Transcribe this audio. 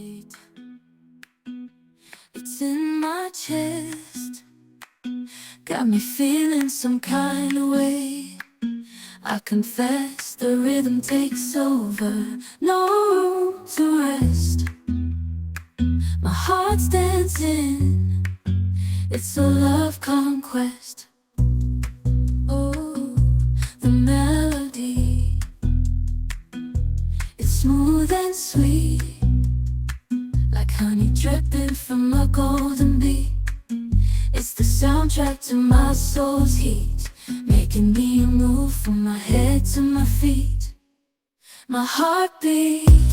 heartbeat. It's in my chest, got me feeling some kind of way. I confess the rhythm takes over, no room to rest. My heart's dancing, it's a love conquest. Oh, the melody, it's smooth and sweet, like honey dripping from a golden bee. It's the soundtrack to my soul's heat, making me move from my head to my feet. My heartbeat